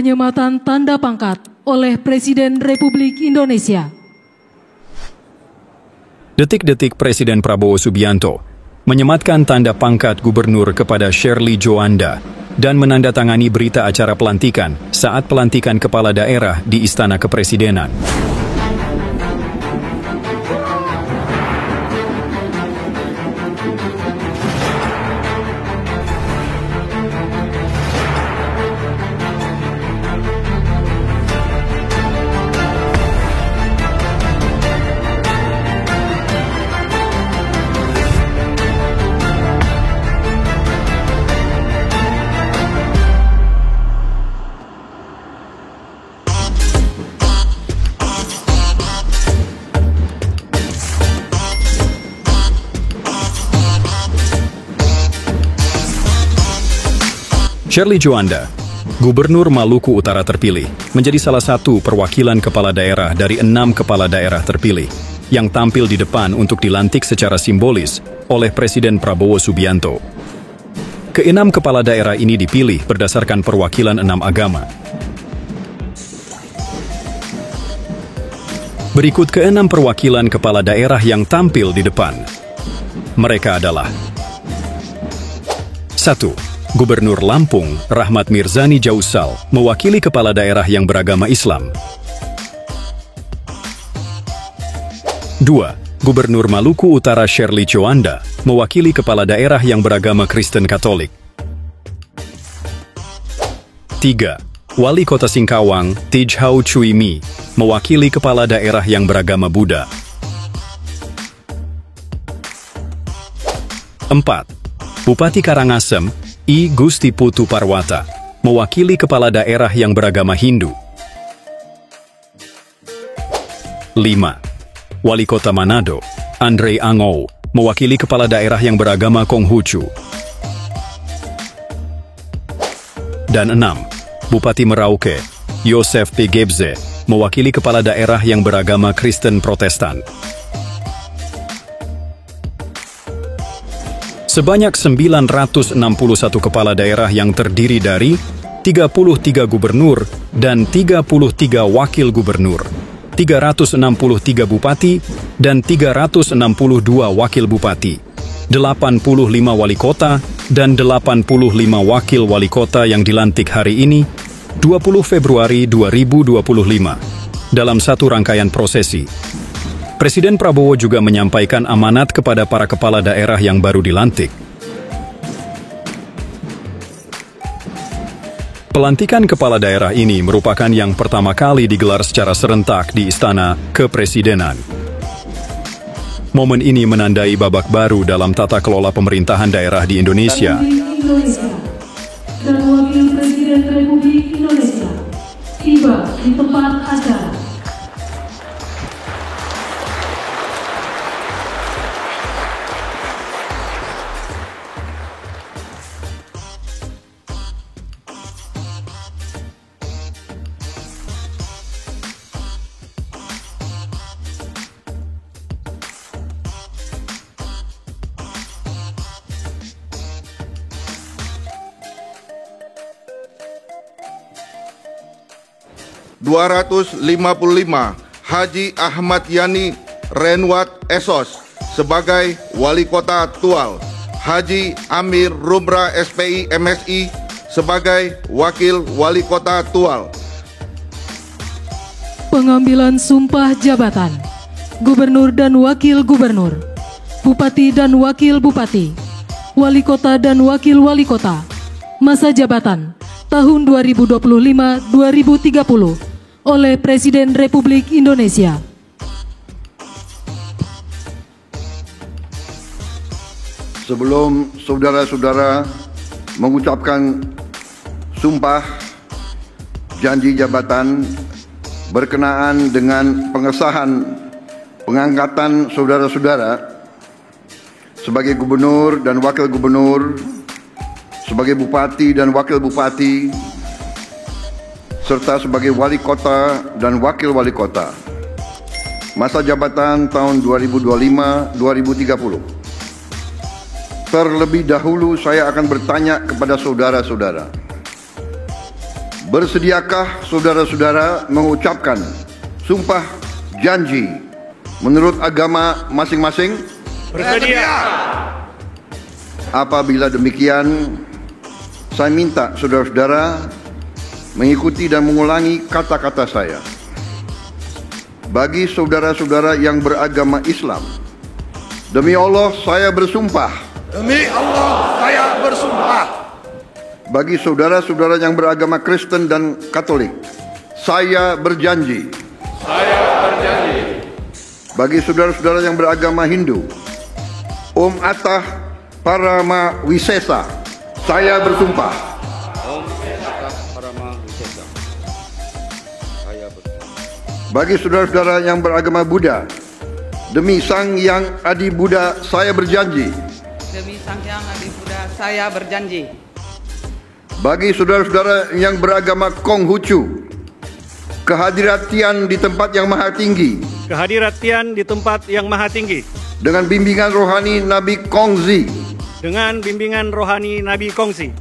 Penyematan tanda pangkat oleh Presiden Republik Indonesia. Detik-detik Presiden Prabowo Subianto menyematkan tanda pangkat gubernur kepada Shirley Joanda dan menandatangani berita acara pelantikan saat pelantikan kepala daerah di Istana Kepresidenan. Shirley Joanda, Gubernur Maluku Utara terpilih, menjadi salah satu perwakilan kepala daerah dari 6 kepala daerah terpilih yang tampil di depan untuk dilantik secara simbolis oleh Presiden Prabowo Subianto. Keenam kepala daerah ini dipilih berdasarkan perwakilan 6 agama. Berikut keenam perwakilan kepala daerah yang tampil di depan. Mereka adalah 1. Gubernur Lampung, Rahmat Mirzani Jausal, mewakili kepala daerah yang beragama Islam. 2. Gubernur Maluku Utara Shirley Joanda, mewakili kepala daerah yang beragama Kristen Katolik. 3. Wali Kota Singkawang, Tijhau Cuimi, mewakili kepala daerah yang beragama Buddha. 4. Bupati Karangasem, I. Gusti Putu Parwata, mewakili kepala daerah yang beragama Hindu. 5. Wali Kota Manado, Andre Angou, mewakili kepala daerah yang beragama Konghucu. Dan 6. Bupati Merauke, Yosef P. Gebze, mewakili kepala daerah yang beragama Kristen Protestan. Sebanyak 961 kepala daerah yang terdiri dari 33 gubernur dan 33 wakil gubernur, 363 bupati dan 362 wakil bupati, 85 wali kota dan 85 wakil wali kota yang dilantik hari ini, 20 Februari 2025, dalam satu rangkaian prosesi. Presiden Prabowo juga menyampaikan amanat kepada para kepala daerah yang baru dilantik. Pelantikan kepala daerah ini merupakan yang pertama kali digelar secara serentak di Istana Kepresidenan. Momen ini menandai babak baru dalam tata kelola pemerintahan daerah di Indonesia. Dan Wakil Presiden Republik Indonesia tiba di tempat acara. (255) Haji Ahmad Yani Renwat Esos sebagai Wali Kota Tual, Haji Amir Rumra SPI MSI sebagai Wakil Wali Kota Tual. Pengambilan sumpah jabatan Gubernur dan Wakil Gubernur, Bupati dan Wakil Bupati, Wali Kota dan Wakil Wali Kota, masa jabatan tahun 2025-2030 oleh Presiden Republik Indonesia. Sebelum saudara-saudara mengucapkan sumpah janji jabatan berkenaan dengan pengesahan pengangkatan saudara-saudara sebagai gubernur dan wakil gubernur, sebagai bupati dan wakil bupati, serta sebagai wali kota dan wakil wali kota. Masa jabatan tahun 2025-2030. Terlebih dahulu saya akan bertanya kepada saudara-saudara. Bersediakah saudara-saudara mengucapkan sumpah janji menurut agama masing-masing? Bersedia. Apabila demikian, saya minta saudara-saudara mengikuti dan mengulangi kata-kata saya. Bagi saudara-saudara yang beragama Islam, demi Allah saya bersumpah. Demi Allah saya bersumpah. Bagi saudara-saudara yang beragama Kristen dan Katolik, saya berjanji. Saya berjanji. Bagi saudara-saudara yang beragama Hindu, Om Atah Paramawisesa, saya bersumpah. Bagi saudara-saudara yang beragama Buddha, demi Sang Yang Adi Buddha, saya berjanji. Demi Sang Yang Adi Buddha, saya berjanji. Bagi saudara-saudara yang beragama Konghucu, kehadiran Tian di tempat yang maha tinggi, kehadiran Tian di tempat yang maha tinggi, dengan bimbingan rohani Nabi Kongzi, dengan bimbingan rohani Nabi Kongzi,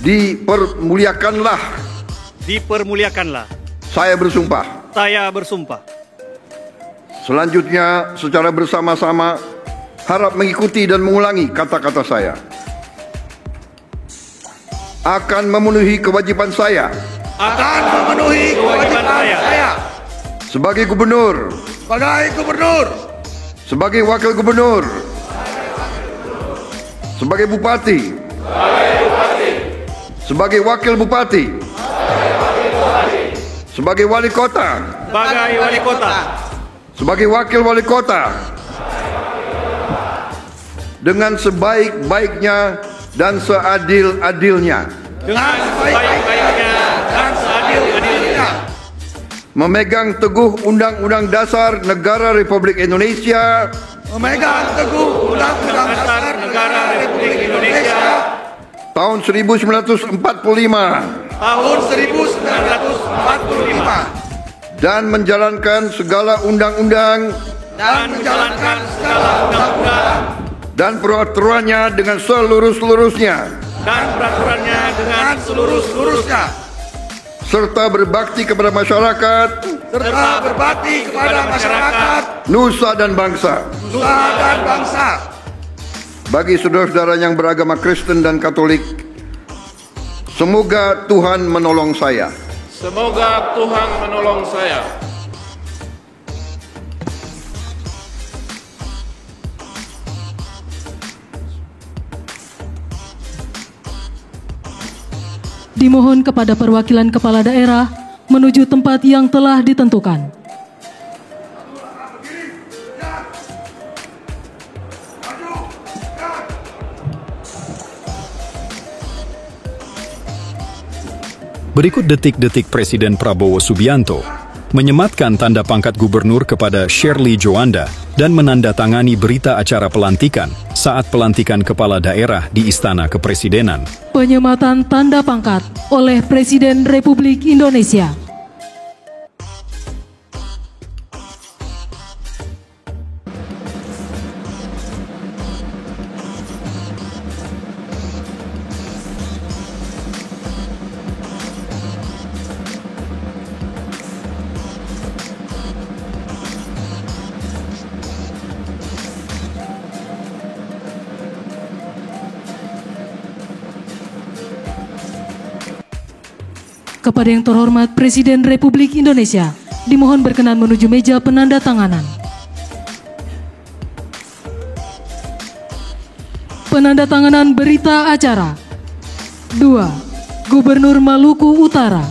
dipermuliakanlah. Saya bersumpah. Saya bersumpah. Selanjutnya, secara bersama-sama, harap mengikuti dan mengulangi kata-kata saya. Akan memenuhi kewajiban saya. Akan memenuhi kewajiban saya. Sebagai gubernur. Sebagai gubernur. Sebagai wakil gubernur. Sebagai bupati. Sebagai wakil bupati. Sebagai wali kota. Sebagai wali kota. Sebagai wakil wali kota. Dengan sebaik-baiknya dan seadil-adilnya. Dengan sebaik-baiknya dan seadil-adilnya. Memegang teguh Undang-Undang Dasar Negara Republik Indonesia. Memegang teguh Undang-Undang Dasar Negara Republik Indonesia. Tahun 1945. Tahun 1945. Dan menjalankan segala undang-undang. Dan peraturannya dengan seluruh-seluruhnya. Serta berbakti kepada masyarakat. Nusa dan bangsa. Bagi saudara-saudara yang beragama Kristen dan Katolik, semoga Tuhan menolong saya. Semoga Tuhan menolong saya. Dimohon kepada perwakilan kepala daerah menuju tempat yang telah ditentukan. Berikut detik-detik Presiden Prabowo Subianto menyematkan tanda pangkat gubernur kepada Shirley Joanda dan menandatangani berita acara pelantikan saat pelantikan kepala daerah di Istana Kepresidenan. Penyematan tanda pangkat oleh Presiden Republik Indonesia. Kepada yang terhormat Presiden Republik Indonesia, dimohon berkenan menuju meja penandatanganan. Penandatanganan berita acara. 2. Gubernur Maluku Utara